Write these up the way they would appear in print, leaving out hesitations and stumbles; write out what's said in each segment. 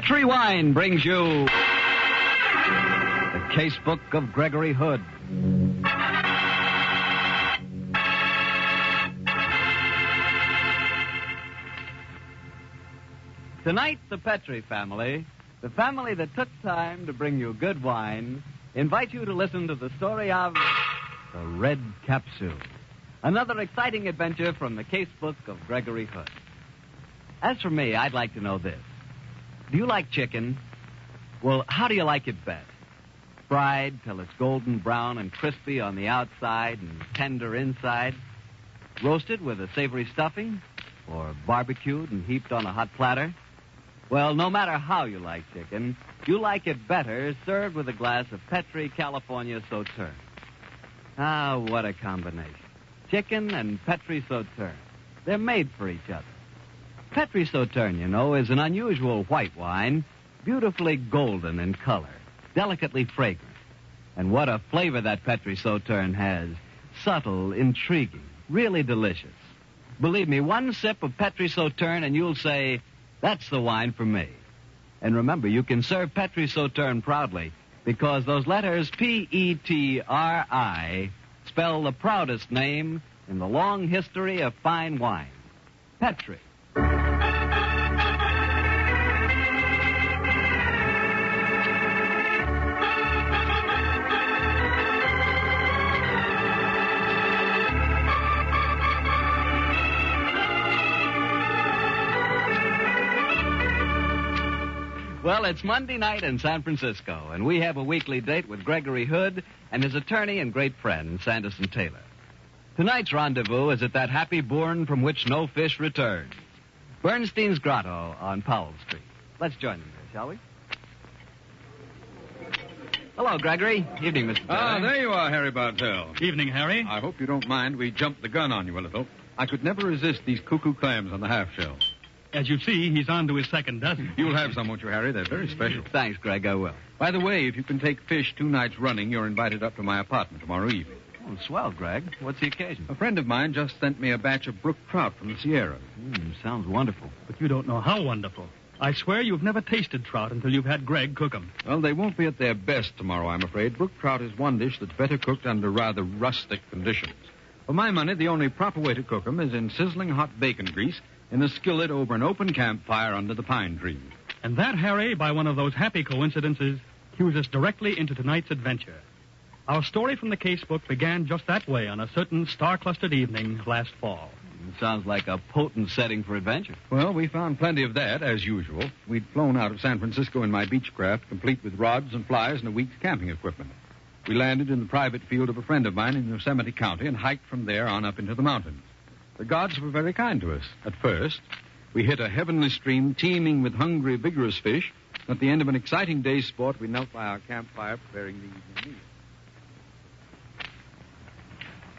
Petri Wine brings you The Casebook of Gregory Hood. Tonight, the Petri family, the family that took time to bring you good wine, invite you to listen to the story of The Red Capsule, another exciting adventure from the Casebook of Gregory Hood. As for me, I'd like to know this. Do you like chicken? Well, how do you like it best? Fried till it's golden brown and crispy on the outside and tender inside? Roasted with a savory stuffing? Or barbecued and heaped on a hot platter? Well, no matter how you like chicken, you like it better served with a glass of Petri California Sauterne. Ah, what a combination. Chicken and Petri Sauterne. They're made for each other. Petri Sauterne, you know, is an unusual white wine, beautifully golden in color, delicately fragrant. And what a flavor that Petri Sauterne has. Subtle, intriguing, really delicious. Believe me, one sip of Petri Sauterne and you'll say, that's the wine for me. And remember, you can serve Petri Sauterne proudly because those letters P-E-T-R-I spell the proudest name in the long history of fine wine. Petri. Well, it's Monday night in San Francisco, and we have a weekly date with Gregory Hood and his attorney and great friend, Sanderson Taylor. Tonight's rendezvous is at that happy bourne from which no fish returns, Bernstein's Grotto on Powell Street. Let's join them there, shall we? Hello, Gregory. Evening, Mr. Taylor. Ah, there you are, Harry Bartell. Evening, Harry. I hope you don't mind we jumped the gun on you a little. I could never resist these cuckoo clams on the half shell. As you see, he's on to his second dozen. You'll have some, won't you, Harry? They're very special. Thanks, Greg. I will. By the way, if you can take fish 2 nights running, you're invited up to my apartment tomorrow evening. Oh, swell, Greg. What's the occasion? A friend of mine just sent me a batch of brook trout from the Sierras. Sounds wonderful. But you don't know how wonderful. I swear you've never tasted trout until you've had Greg cook them. Well, they won't be at their best tomorrow, I'm afraid. Brook trout is one dish that's better cooked under rather rustic conditions. For my money, the only proper way to cook them is in sizzling hot bacon grease in a skillet over an open campfire under the pine trees. And that, Harry, by one of those happy coincidences, cues us directly into tonight's adventure. Our story from the casebook began just that way on a certain star-clustered evening last fall. Sounds like a potent setting for adventure. Well, we found plenty of that, as usual. We'd flown out of San Francisco in my Beechcraft, complete with rods and flies and a week's camping equipment. We landed in the private field of a friend of mine in Yosemite County and hiked from there on up into the mountains. The gods were very kind to us. At first, we hit a heavenly stream teeming with hungry, vigorous fish. At the end of an exciting day's sport, we knelt by our campfire preparing the evening meal.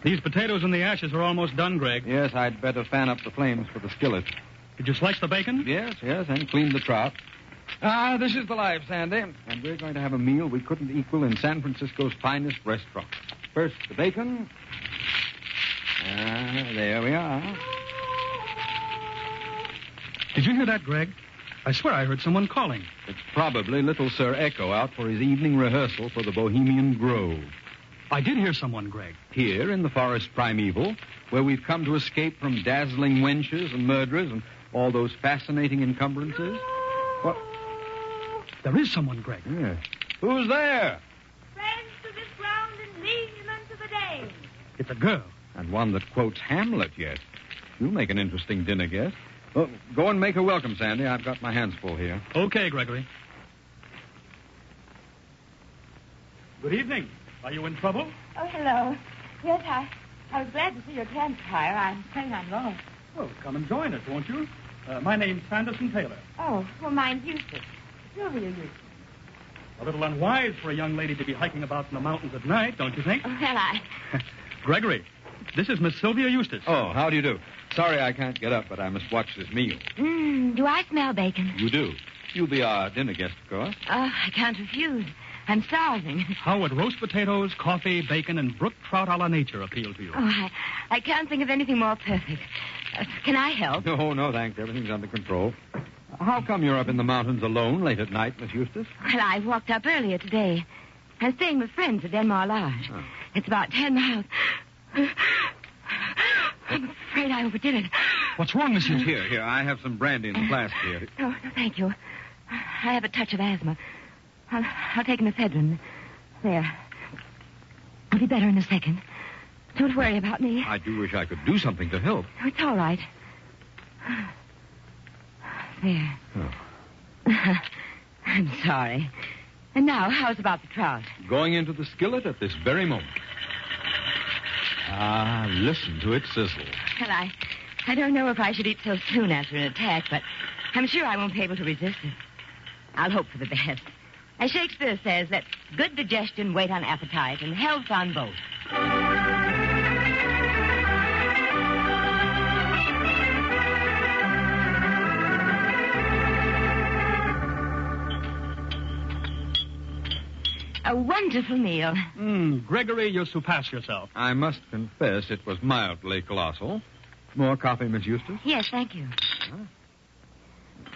These potatoes in the ashes are almost done, Greg. Yes, I'd better fan up the flames for the skillet. Did you slice the bacon? Yes, and clean the trout. Ah, this is the life, Sandy. And we're going to have a meal we couldn't equal in San Francisco's finest restaurant. First, the bacon. There we are. Did you hear that, Greg? I swear I heard someone calling. It's probably little Sir Echo out for his evening rehearsal for the Bohemian Grove. I did hear someone, Greg. Here in the forest primeval, where we've come to escape from dazzling wenches and murderers and all those fascinating encumbrances. What? There is someone, Greg. Yes. Who's there? Friends to this ground and liegemen to the Dane. It's a girl. And one that quotes Hamlet yet. You'll make an interesting dinner guest. Well, go and make her welcome, Sandy. I've got my hands full here. Okay, Gregory. Good evening. Are you in trouble? Oh, hello. Yes, I was glad to see your campfire. I'm afraid I'm lost. Well, come and join us, won't you? My name's Sanderson Taylor. Oh, well, mine's Eustace. Sylvia Eustace. A little unwise for a young lady to be hiking about in the mountains at night, don't you think? Oh, well, Gregory, this is Miss Sylvia Eustace. Oh, how do you do? Sorry I can't get up, but I must watch this meal. Do I smell bacon? You do. You'll be our dinner guest, of course. Oh, I can't refuse. I'm starving. How would roast potatoes, coffee, bacon, and brook trout a la nature appeal to you? Oh, I can't think of anything more perfect. Can I help? No, thanks. Everything's under control. How come you're up in the mountains alone late at night, Miss Eustace? Well, I walked up earlier today. I'm staying with friends at Denmark Lodge. Oh. It's about 10 miles. I'm afraid I overdid it. What's wrong, Miss Eustace? Here, I have some brandy in the flask here. Oh, no, thank you. I have a touch of asthma. I'll take an ephedrine. There. I'll be better in a second. Don't worry about me. I do wish I could do something to help. Oh, it's all right. There. Oh. I'm sorry. And now, how's about the trout? Going into the skillet at this very moment. Ah, listen to it sizzle. Well, I don't know if I should eat so soon after an attack, but I'm sure I won't be able to resist it. I'll hope for the best. As Shakespeare says, let good digestion wait on appetite and health on both. A wonderful meal. Gregory, you surpass yourself. I must confess it was mildly colossal. More coffee, Miss Eustace? Yes, thank you.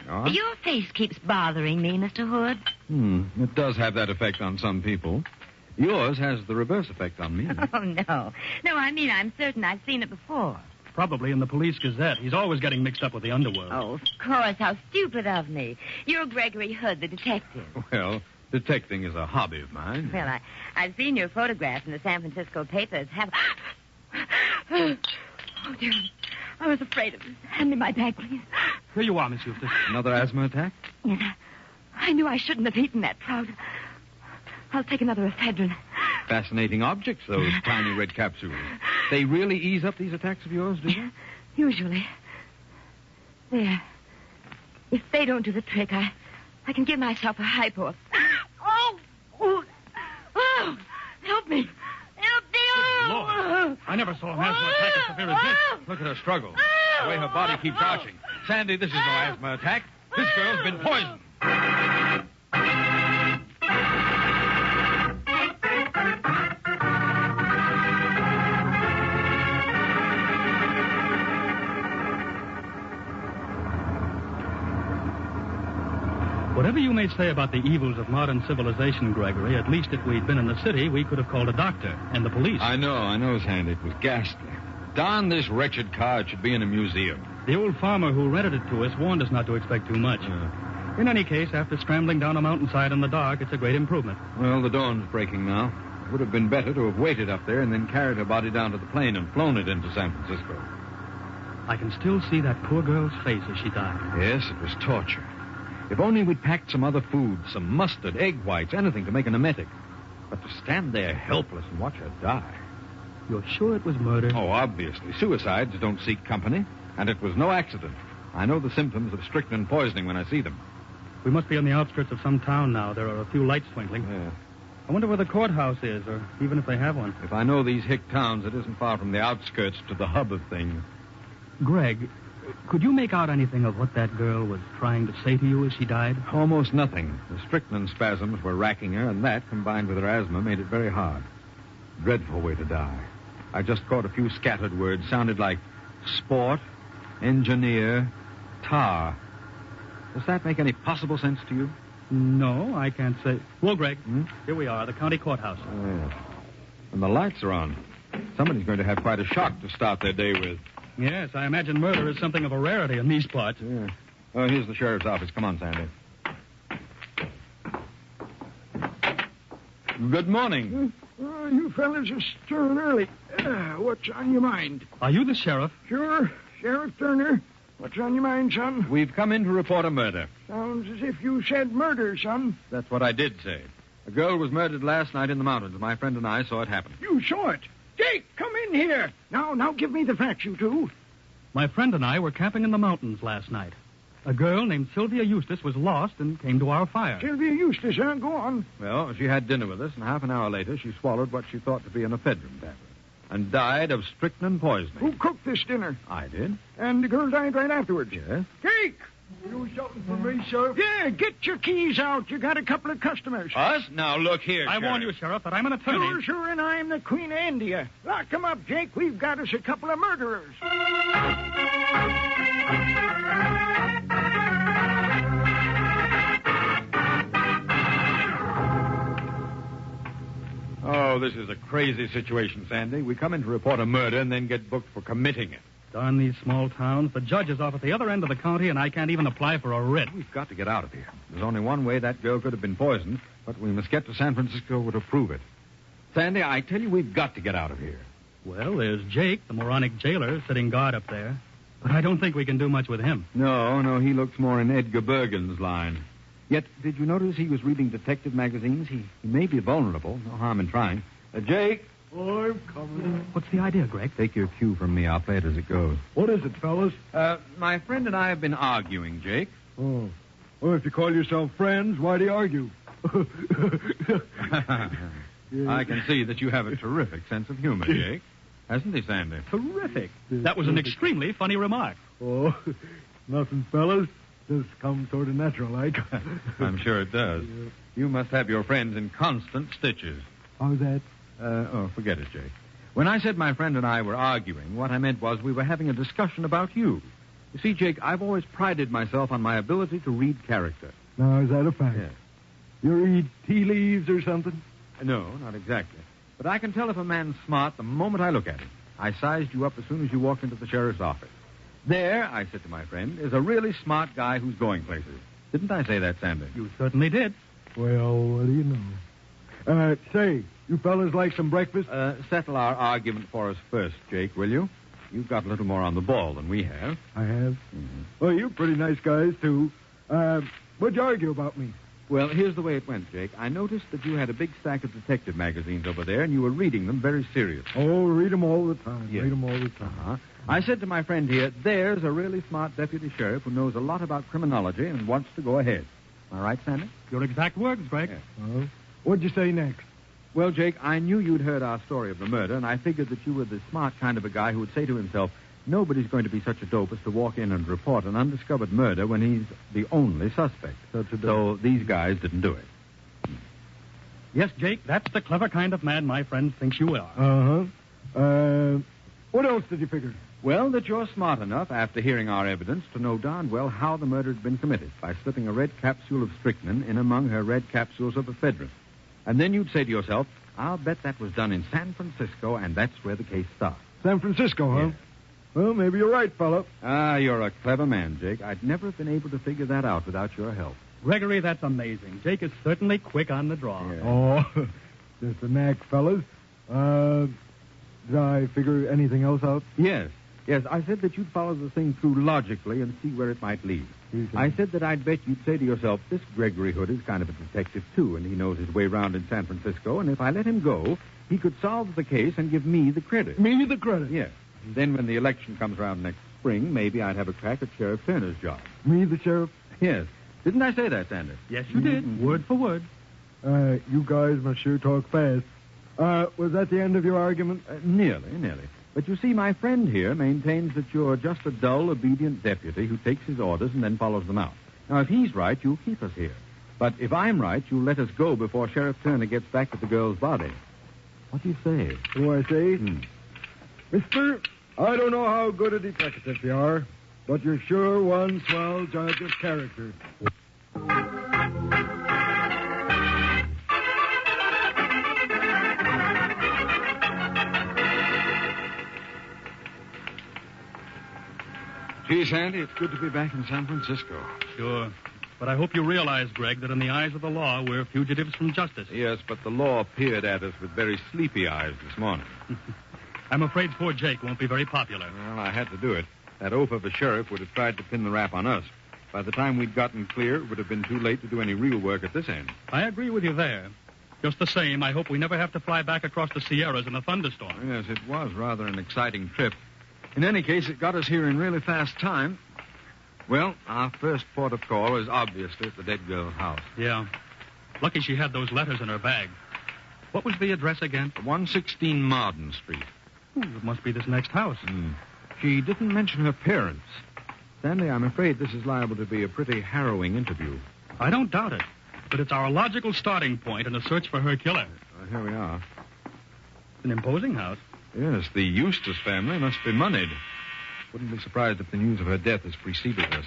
Go on. Your face keeps bothering me, Mr. Hood. It does have that effect on some people. Yours has the reverse effect on me. Oh, no. No, I mean, I'm certain I've seen it before. Probably in the Police Gazette. He's always getting mixed up with the underworld. Oh, of course. How stupid of me. You're Gregory Hood, the detective. Well, detecting is a hobby of mine. Well, I've seen your photograph in the San Francisco papers. Oh, dear. I was afraid of this. Hand me my bag, please. Here you are, Miss Eustace. Another asthma attack? Yes, I knew I shouldn't have eaten that trout. I'll take another ephedrine. Fascinating objects, those tiny red capsules. They really ease up these attacks of yours, do they? Usually. There. If they don't do the trick, I can give myself a hypo. Oh! Help me! Help me! Lord, I never saw an asthma attack as severe as this. Look at her struggle. The way her body keeps arching. Sandy, this is no asthma attack. This girl's been poisoned. Whatever you may say about the evils of modern civilization, Gregory, at least if we'd been in the city, we could have called a doctor and the police. I know, Sandy. It was ghastly. Darn this wretched car. It should be in a museum. The old farmer who rented it to us warned us not to expect too much. In any case, after scrambling down a mountainside in the dark, it's a great improvement. Well, the dawn's breaking now. It would have been better to have waited up there and then carried her body down to the plane and flown it into San Francisco. I can still see that poor girl's face as she died. Yes, it was torture. If only we'd packed some other food, some mustard, egg whites, anything to make an emetic. But to stand there helpless and watch her die. You're sure it was murder? Oh, obviously. Suicides don't seek company. And it was no accident. I know the symptoms of strychnine poisoning when I see them. We must be on the outskirts of some town now. There are a few lights twinkling. Yeah. I wonder where the courthouse is, or even if they have one. If I know these hick towns, it isn't far from the outskirts to the hub of things. Greg, could you make out anything of what that girl was trying to say to you as she died? Almost nothing. The strychnine spasms were racking her, and that, combined with her asthma, made it very hard. Dreadful way to die. I just caught a few scattered words. Sounded like sport, engineer, tar. Does that make any possible sense to you? No, I can't say. Well, Greg, here we are, the county courthouse. Oh, yes. And the lights are on. Somebody's going to have quite a shock to start their day with. Yes, I imagine murder is something of a rarity in these parts. Yeah. Oh, here's the sheriff's office. Come on, Sandy. Good morning. You fellas are stirring early. What's on your mind? Are you the sheriff? Sure, Sheriff Turner. What's on your mind, son? We've come in to report a murder. Sounds as if you said murder, son. That's what I did say. A girl was murdered last night in the mountains. My friend and I saw it happen. You saw it. Jake, come in here. Now give me the facts, you two. My friend and I were camping in the mountains last night. A girl named Sylvia Eustace was lost and came to our fire. Sylvia Eustace, huh? Go on. Well, she had dinner with us, and half an hour later she swallowed what she thought to be an ephedrine tablet and died of strychnine poisoning. Who cooked this dinner? I did. And the girl died right afterwards? Yes. Jake! You something for me, Sheriff? Yeah, get your keys out. You got a couple of customers. Us? Now, look here, I warn you, Sheriff, that I'm an attorney. Sure, and I'm the Queen of India. Lock 'em up, Jake. We've got us a couple of murderers. know this is a crazy situation, Sandy. We come in to report a murder and then get booked for committing it. Darn these small towns. The judge is off at the other end of the county, and I can't even apply for a writ. We've got to get out of here. There's only one way that girl could have been poisoned, but we must get to San Francisco to prove it. Sandy, I tell you, we've got to get out of here. Well, there's Jake, the moronic jailer, sitting guard up there. But I don't think we can do much with him. No, he looks more in Edgar Bergen's line. Yet, did you notice he was reading detective magazines? He may be vulnerable. No harm in trying. Jake? I'm coming. What's the idea, Greg? Take your cue from me. I'll play it as it goes. What is it, fellas? My friend and I have been arguing, Jake. Oh. Well, if you call yourself friends, why do you argue? I can see that you have a terrific sense of humor, Jake. Hasn't he, Sandy? Terrific. That was an extremely funny remark. Oh, nothing, fellas. Just comes sort of natural, like. I'm sure it does. You must have your friends in constant stitches. How's that? Forget it, Jake. When I said my friend and I were arguing, what I meant was we were having a discussion about you. You see, Jake, I've always prided myself on my ability to read character. Now, is that a fact? Yes. You read tea leaves or something? No, not exactly. But I can tell if a man's smart the moment I look at him. I sized you up as soon as you walked into the sheriff's office. There, I said to my friend, is a really smart guy who's going places. Didn't I say that, Sandy? You certainly did. Well, what do you know? Say, you fellas like some breakfast? Settle our argument for us first, Jake, will you? You've got a little more on the ball than we have. I have? Mm-hmm. Well, you're pretty nice guys, too. What'd you argue about me? Well, here's the way it went, Jake. I noticed that you had a big stack of detective magazines over there, and you were reading them very seriously. Oh, read them all the time. Yes. Read them all the time. Uh-huh. I said to my friend here, there's a really smart deputy sheriff who knows a lot about criminology and wants to go ahead. Am I right, Sandy? Your exact words, Greg. Yes. Well, what'd you say next? Well, Jake, I knew you'd heard our story of the murder, and I figured that you were the smart kind of a guy who would say to himself, nobody's going to be such a dope as to walk in and report an undiscovered murder when he's the only suspect. So these guys didn't do it. Yes, Jake, that's the clever kind of man my friend thinks you are. Uh-huh. What else did you figure? Well, that you're smart enough, after hearing our evidence, to know darn well how the murder had been committed by slipping a red capsule of strychnine in among her red capsules of ephedrine. And then you'd say to yourself, I'll bet that was done in San Francisco, and that's where the case starts. San Francisco, huh? Yes. Well, maybe you're right, fella. Ah, you're a clever man, Jake. I'd never have been able to figure that out without your help. Gregory, that's amazing. Jake is certainly quick on the draw. Yeah. Oh, just a knack, fellas. Did I figure anything else out? Yes. I said that you'd follow the thing through logically and see where it might lead. I said that I'd bet you'd say to yourself, this Gregory Hood is kind of a detective, too, and he knows his way around in San Francisco, and if I let him go, he could solve the case and give me the credit. Me the credit? Yes. And then when the election comes around next spring, maybe I'd have a crack at Sheriff Turner's job. Me the sheriff? Yes. Didn't I say that, Sanders? Yes, you did. Word for word. You guys must sure talk fast. Was that the end of your argument? Nearly. But you see, my friend here maintains that you're just a dull, obedient deputy who takes his orders and then follows them out. Now, if he's right, you'll keep us here. But if I'm right, you'll let us go before Sheriff Turner gets back with the girl's body. What do you say? What do I say? Mister, I don't know how good a detective you are, but you're sure one swell judge of character. Gee, Sandy, it's good to be back in San Francisco. Sure. But I hope you realize, Greg, that in the eyes of the law, we're fugitives from justice. Yes, but the law peered at us with very sleepy eyes this morning. I'm afraid poor Jake won't be very popular. Well, I had to do it. That oaf of a sheriff would have tried to pin the rap on us. By the time we'd gotten clear, it would have been too late to do any real work at this end. I agree with you there. Just the same, I hope we never have to fly back across the Sierras in a thunderstorm. Yes, it was rather an exciting trip. In any case, it got us here in really fast time. Well, our first port of call is obviously at the dead girl's house. Yeah. Lucky she had those letters in her bag. What was the address again? 116 Marden Street. Ooh, it must be this next house. She didn't mention her parents. Stanley, I'm afraid this is liable to be a pretty harrowing interview. I don't doubt it. But it's our logical starting point in a search for her killer. Here we are. It's an imposing house. Yes, the Eustace family must be moneyed. Wouldn't be surprised if the news of her death has preceded us.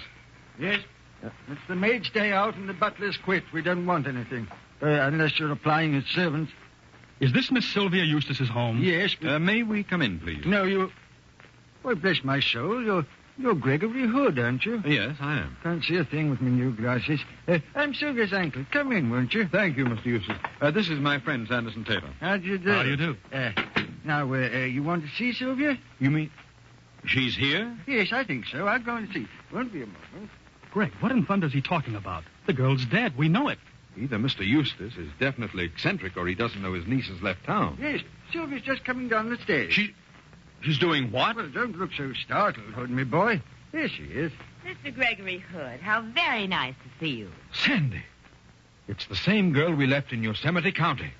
Yes. It's the maids stay out and the butlers quit. We don't want anything. Unless you're applying as servants. Is this Miss Sylvia Eustace's home? Yes, but... May we come in, please? No, you... Well, bless my soul, you're Gregory Hood, aren't you? Yes, I am. Can't see a thing with my new glasses. I'm Sylvia's uncle. Come in, won't you? Thank you, Mr. Eustace. This is my friend, Sanderson Taylor. How do you do? How do you do? Now, you want to see Sylvia? You mean she's here? Yes, I think so. I'll go and see. Won't be a moment. Greg, what in thunder is he talking about? The girl's dead. We know it. Either Mr. Eustace is definitely eccentric or he doesn't know his niece has left town. Yes, Sylvia's just coming down the stairs. She's doing what? Well, don't look so startled, Hood, my boy. Here she is. Mr. Gregory Hood, how very nice to see you. Sandy. It's the same girl we left in Yosemite County.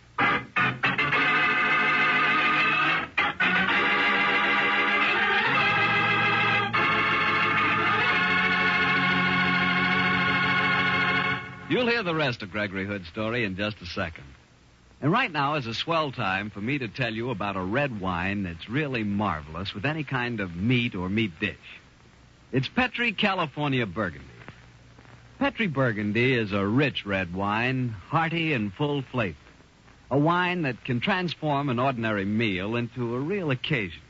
You'll hear the rest of Gregory Hood's story in just a second. And right now is a swell time for me to tell you about a red wine that's really marvelous with any kind of meat or meat dish. It's Petri California Burgundy. Petri Burgundy is a rich red wine, hearty and full flavor. A wine that can transform an ordinary meal into a real occasion.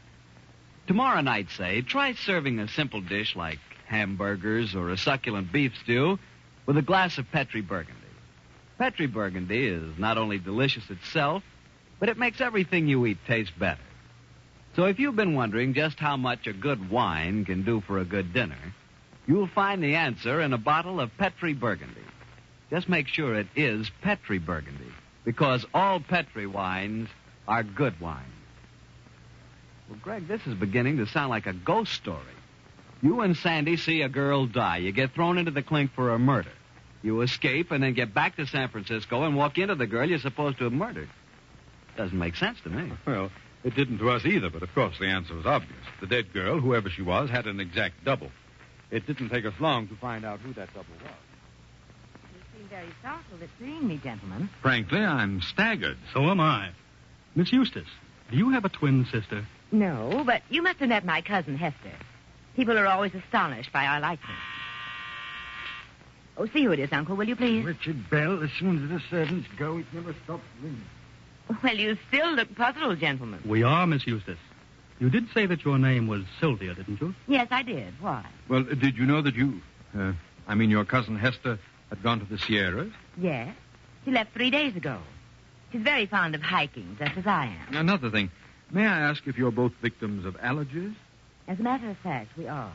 Tomorrow night, say, try serving a simple dish like hamburgers or a succulent beef stew with a glass of Petri Burgundy. Petri Burgundy is not only delicious itself, but it makes everything you eat taste better. So if you've been wondering just how much a good wine can do for a good dinner, you'll find the answer in a bottle of Petri Burgundy. Just make sure it is Petri Burgundy, because all Petri wines are good wines. Well, Greg, this is beginning to sound like a ghost story. You and Sandy see a girl die. You get thrown into the clink for a murder. You escape and then get back to San Francisco and walk into the girl you're supposed to have murdered. Doesn't make sense to me. Well, it didn't to us either, but of course the answer was obvious. The dead girl, whoever she was, had an exact double. It didn't take us long to find out who that double was. You seem very startled at seeing me, gentlemen. Frankly, I'm staggered. So am I. Miss Eustace, do you have a twin sister? No, but you must have met my cousin Hester. People are always astonished by our likeness. Oh, see who it is, Uncle, will you please? Richard Bell, as soon as the servants go, it never stops ringing. Well, you still look puzzled, gentlemen. We are, Miss Eustace. You did say that your name was Sylvia, didn't you? Yes, I did. Why? Well, did you know that your cousin Hester had gone to the Sierras? Yes. She left 3 days ago. She's very fond of hiking, just as I am. Another thing. May I ask if you're both victims of allergies? As a matter of fact, we are.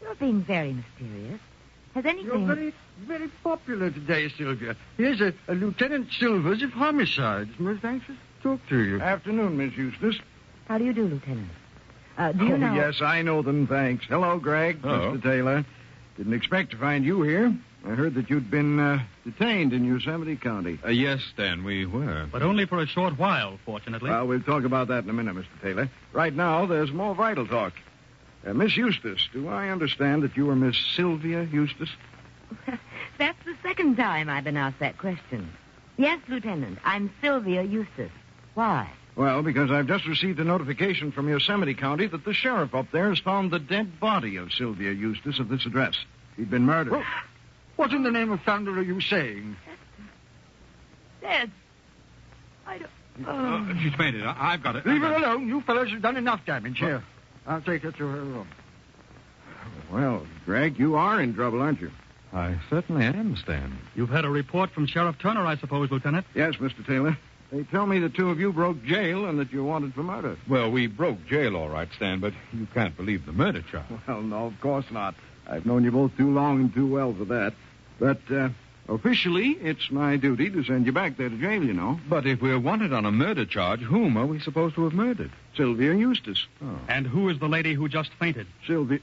You're being very mysterious. Has anything... You're very, very popular today, Sylvia. Here's a Lieutenant Silvers of Homicides. Most anxious to talk to you. Afternoon, Miss Eustace. How do you do, Lieutenant? Do you know... Yes, I know them, thanks. Hello, Greg. Hello. Mr. Taylor. Didn't expect to find you here. I heard that you'd been detained in Yosemite County. Yes, Stan, we were. But only for a short while, fortunately. Well, we'll talk about that in a minute, Mr. Taylor. Right now, there's more vital talk. Miss Eustace, do I understand that you are Miss Sylvia Eustace? That's the second time I've been asked that question. Yes, Lieutenant, I'm Sylvia Eustace. Why? Well, because I've just received a notification from Yosemite County that the sheriff up there has found the dead body of Sylvia Eustace at this address. She'd been murdered. Well, what in the name of thunder are you saying? Dead. I don't... She's fainted. I've got it. Leave her alone. You fellows have done enough damage here. I'll take her to her room. Well, Greg, you are in trouble, aren't you? I certainly am, Stan. You've had a report from Sheriff Turner, I suppose, Lieutenant? Yes, Mr. Taylor. They tell me the two of you broke jail and that you're wanted for murder. Well, we broke jail, all right, Stan, but you can't believe the murder charge. Well, no, of course not. I've known you both too long and too well for that. But officially, it's my duty to send you back there to jail, you know. But if we're wanted on a murder charge, whom are we supposed to have murdered? Sylvia Eustace. Oh. And who is the lady who just fainted? Sylvia...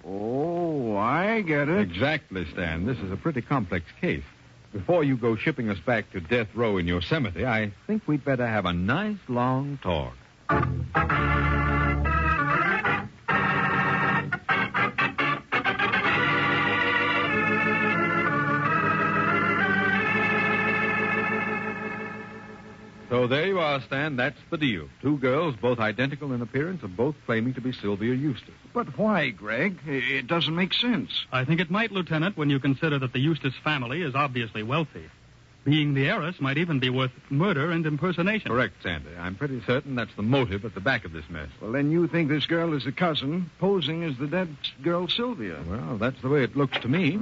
Oh, I get it. Exactly, Stan. This is a pretty complex case. Before you go shipping us back to death row in Yosemite, I think we'd better have a nice long talk. So there you are, Stan. That's the deal. Two girls, both identical in appearance, are both claiming to be Sylvia Eustace. But why, Greg? It doesn't make sense. I think it might, Lieutenant, when you consider that the Eustace family is obviously wealthy. Being the heiress might even be worth murder and impersonation. Correct, Sandy. I'm pretty certain that's the motive at the back of this mess. Well, then you think this girl is a cousin posing as the dead girl Sylvia. Well, that's the way it looks to me.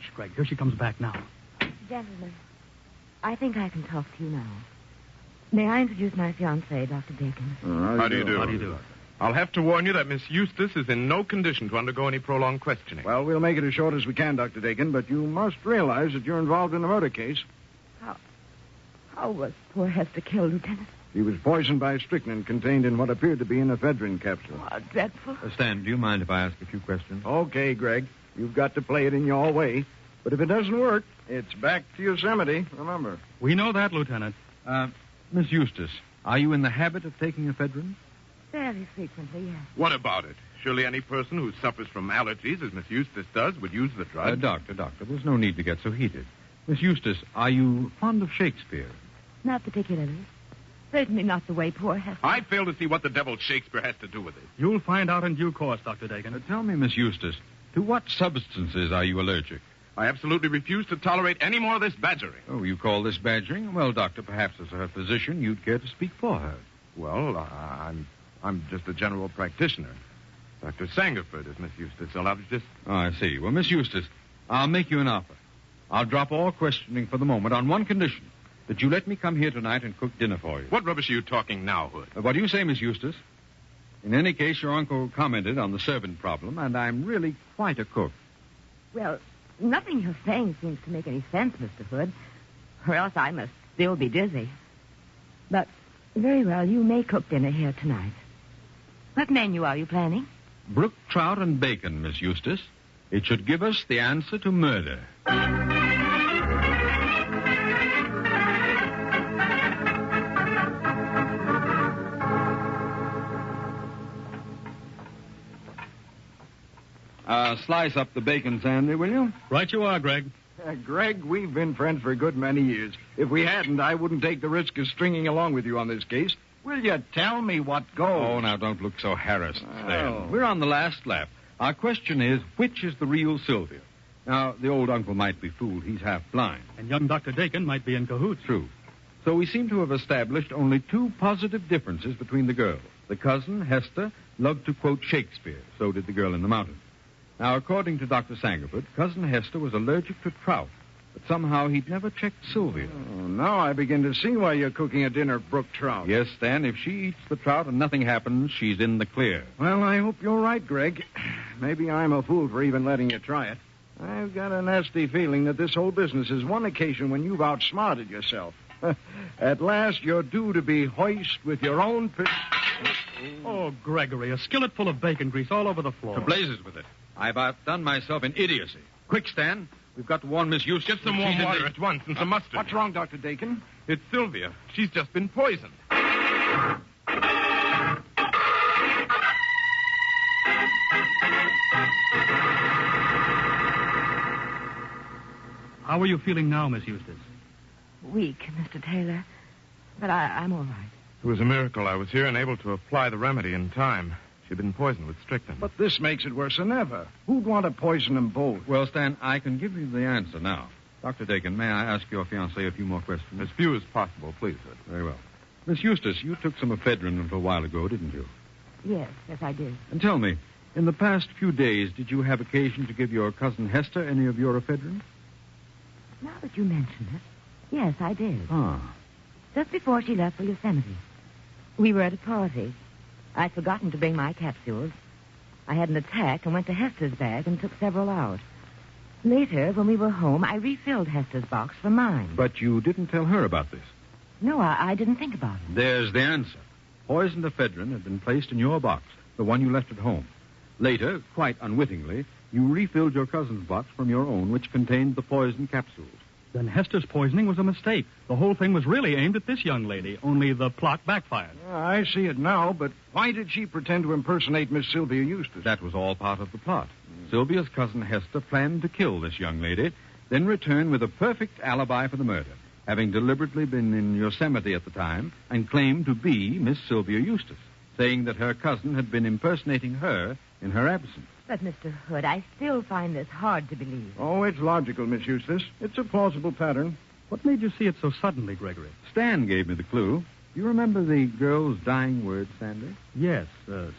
Shh, Greg, here she comes back now. Gentlemen, I think I can talk to you now. May I introduce my fiancé, Dr. Dakin? How do you do? How do you do? I'll have to warn you that Miss Eustace is in no condition to undergo any prolonged questioning. Well, we'll make it as short as we can, Dr. Dakin, but you must realize that you're involved in a murder case. How was poor Hester killed, Lieutenant? She was poisoned by strychnine contained in what appeared to be an ephedrine capsule. Oh, dreadful. Stan, do you mind if I ask a few questions? Okay, Greg. You've got to play it in your way. But if it doesn't work, it's back to Yosemite, remember. We know that, Lieutenant. Miss Eustace, are you in the habit of taking ephedrine? Fairly frequently, yes. What about it? Surely any person who suffers from allergies, as Miss Eustace does, would use the drug. Doctor, there's no need to get so heated. Miss Eustace, are you fond of Shakespeare? Not particularly. Certainly not the way poor Hester... I fail to see what the devil Shakespeare has to do with it. You'll find out in due course, Dr. Dakin. Tell me, Miss Eustace, to what substances are you allergic? I absolutely refuse to tolerate any more of this badgering. Oh, you call this badgering? Well, Doctor, perhaps as her physician, you'd care to speak for her. Well, I'm just a general practitioner. Dr. Sangerford is Miss Eustace, allergist. Oh, I see. Well, Miss Eustace, I'll make you an offer. I'll drop all questioning for the moment on one condition, that you let me come here tonight and cook dinner for you. What rubbish are you talking now, Hood? What do you say, Miss Eustace? In any case, your uncle commented on the servant problem, and I'm really quite a cook. Well, nothing you're saying seems to make any sense, Mr. Hood, or else I must still be dizzy. But, very well, you may cook dinner here tonight. What menu are you planning? Brook trout and bacon, Miss Eustace. It should give us the answer to murder. Slice up the bacon, Sandy, will you? Right you are, Greg. Greg, we've been friends for a good many years. If we hadn't, I wouldn't take the risk of stringing along with you on this case. Will you tell me what goes? Oh, now don't look so harassed, Stan. Oh. We're on the last lap. Our question is, which is the real Sylvia? Now, the old uncle might be fooled. He's half blind. And young Dr. Dakin might be in cahoots. True. So we seem to have established only two positive differences between the girls. The cousin, Hester, loved to quote Shakespeare. So did the girl in the mountains. Now, according to Dr. Sangerford, Cousin Hester was allergic to trout, but somehow he'd never checked Sylvia. Oh, now I begin to see why you're cooking a dinner of brook trout. Yes, Stan, if she eats the trout and nothing happens, she's in the clear. Well, I hope you're right, Greg. Maybe I'm a fool for even letting you try it. I've got a nasty feeling that this whole business is one occasion when you've outsmarted yourself. At last, you're due to be hoist with your own... Oh, Gregory, a skillet full of bacon grease all over the floor. To blazes with it. I've outdone myself in idiocy. Quick, Stan. We've got to warn Miss Eustace. Get some warm water at once and some mustard. What's wrong, Dr. Dakin? It's Sylvia. She's just been poisoned. How are you feeling now, Miss Eustace? Weak, Mr. Taylor. But I'm all right. It was a miracle I was here and able to apply the remedy in time. She'd been poisoned with strychnine. But this makes it worse than ever. Who'd want to poison them both? Well, Stan, I can give you the answer now. Dr. Dakin, may I ask your fiancée a few more questions? As few as possible, please, sir. Very well. Miss Eustace, you took some ephedrine a little while ago, didn't you? Yes, I did. And tell me, in the past few days, did you have occasion to give your cousin Hester any of your ephedrine? Now that you mention it, yes, I did. Ah. Just before she left for Yosemite. We were at a party. I'd forgotten to bring my capsules. I had an attack and went to Hester's bag and took several out. Later, when we were home, I refilled Hester's box for mine. But you didn't tell her about this. No, I didn't think about it. There's the answer. Poisoned ephedrine had been placed in your box, the one you left at home. Later, quite unwittingly, you refilled your cousin's box from your own, which contained the poison capsules. Then Hester's poisoning was a mistake. The whole thing was really aimed at this young lady, only the plot backfired. I see it now, but why did she pretend to impersonate Miss Sylvia Eustace? That was all part of the plot. Sylvia's cousin Hester planned to kill this young lady, then return with a perfect alibi for the murder, having deliberately been in Yosemite at the time and claimed to be Miss Sylvia Eustace, saying that her cousin had been impersonating her in her absence. But, Mr. Hood, I still find this hard to believe. Oh, it's logical, Miss Eustace. It's a plausible pattern. What made you see it so suddenly, Gregory? Stan gave me the clue. You remember the girl's dying words, Sandy? Yes,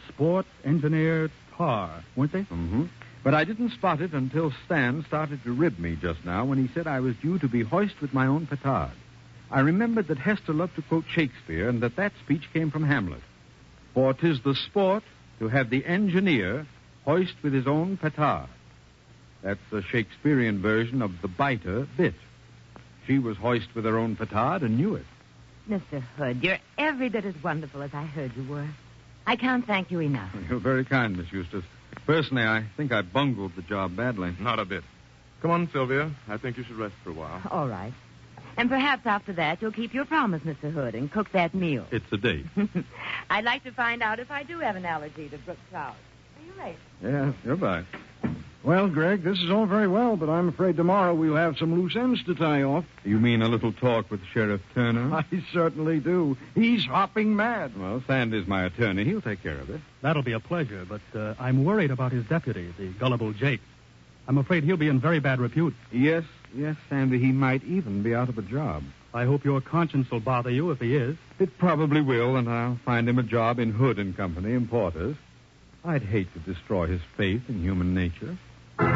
sport, engineer, tar, weren't they? Mm-hmm. But I didn't spot it until Stan started to rib me just now when he said I was due to be hoist with my own petard. I remembered that Hester loved to quote Shakespeare and that speech came from Hamlet. For 'tis the sport to have the engineer hoist with his own petard. That's the Shakespearean version of the biter bit. She was hoist with her own petard and knew it. Mr. Hood, you're every bit as wonderful as I heard you were. I can't thank you enough. You're very kind, Miss Eustace. Personally, I think I bungled the job badly. Not a bit. Come on, Sylvia. I think you should rest for a while. All right. And perhaps after that you'll keep your promise, Mr. Hood, and cook that meal. It's a date. I'd like to find out if I do have an allergy to brook trout. Are you late? Yeah. Goodbye. Well, Greg, this is all very well, but I'm afraid tomorrow we'll have some loose ends to tie off. You mean a little talk with Sheriff Turner? I certainly do. He's hopping mad. Well, Sandy's my attorney. He'll take care of it. That'll be a pleasure, but I'm worried about his deputy, the gullible Jake. I'm afraid he'll be in very bad repute. Yes, Sandy. He might even be out of a job. I hope your conscience will bother you if he is. It probably will, and I'll find him a job in Hood and Company, importers. I'd hate to destroy his faith in human nature. Well,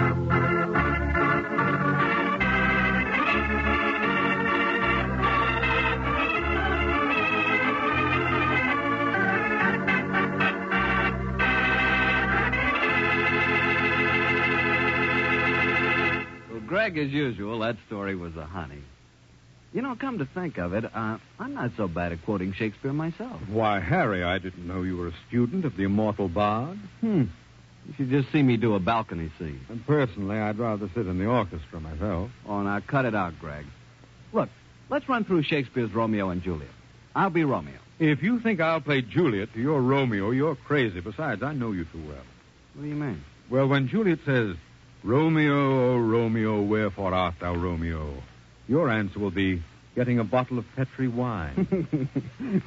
Greg, as usual, that story was a honey. You know, come to think of it, I'm not so bad at quoting Shakespeare myself. Why, Harry, I didn't know you were a student of the immortal bard. You should just see me do a balcony scene. And personally, I'd rather sit in the orchestra myself. Oh, now cut it out, Greg. Look, let's run through Shakespeare's Romeo and Juliet. I'll be Romeo. If you think I'll play Juliet to your Romeo, you're crazy. Besides, I know you too well. What do you mean? Well, when Juliet says, Romeo, oh, Romeo, wherefore art thou Romeo? Your answer will be, getting a bottle of Petri wine.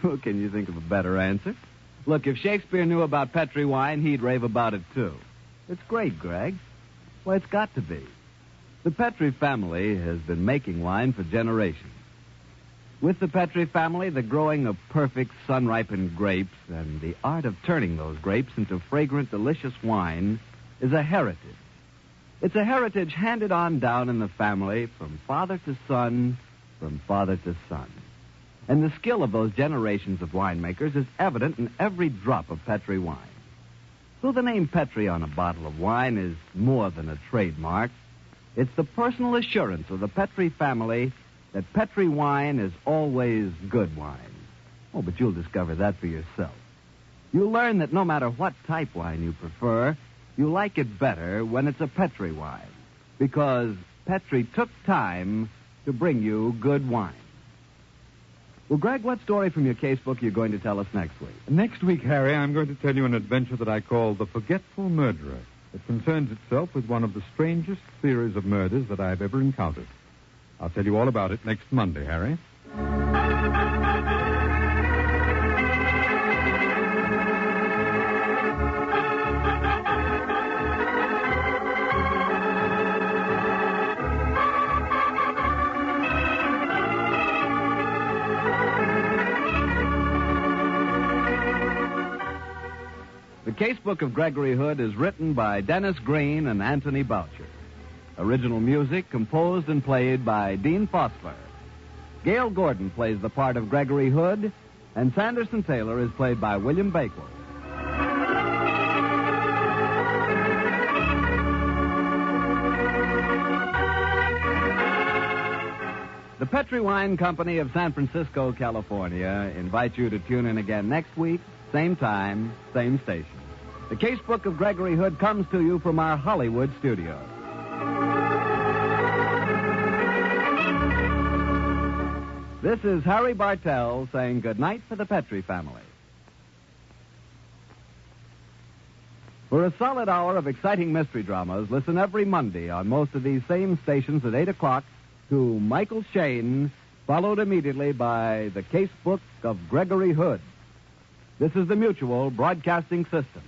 Well, can you think of a better answer? Look, if Shakespeare knew about Petri wine, he'd rave about it, too. It's great, Greg. Well, it's got to be. The Petri family has been making wine for generations. With the Petri family, the growing of perfect sun-ripened grapes and the art of turning those grapes into fragrant, delicious wine is a heritage. It's a heritage handed on down in the family from father to son, from father to son. And the skill of those generations of winemakers is evident in every drop of Petri wine. So the name Petri on a bottle of wine is more than a trademark. It's the personal assurance of the Petri family that Petri wine is always good wine. Oh, but you'll discover that for yourself. You'll learn that no matter what type wine you prefer, you like it better when it's a Petri wine. Because Petri took time to bring you good wine. Well, Greg, what story from your casebook are you going to tell us next week? Next week, Harry, I'm going to tell you an adventure that I call The Forgetful Murderer. It concerns itself with one of the strangest series of murders that I've ever encountered. I'll tell you all about it next Monday, Harry. The Casebook of Gregory Hood is written by Dennis Green and Anthony Boucher. Original music composed and played by Dean Fosler. Gail Gordon plays the part of Gregory Hood, and Sanderson Taylor is played by William Bakewell. The Petri Wine Company of San Francisco, California, invites you to tune in again next week, same time, same station. The Casebook of Gregory Hood comes to you from our Hollywood studio. This is Harry Bartell saying goodnight for the Petri family. For a solid hour of exciting mystery dramas, listen every Monday on most of these same stations at 8 o'clock to Michael Shane, followed immediately by the Casebook of Gregory Hood. This is the Mutual Broadcasting System.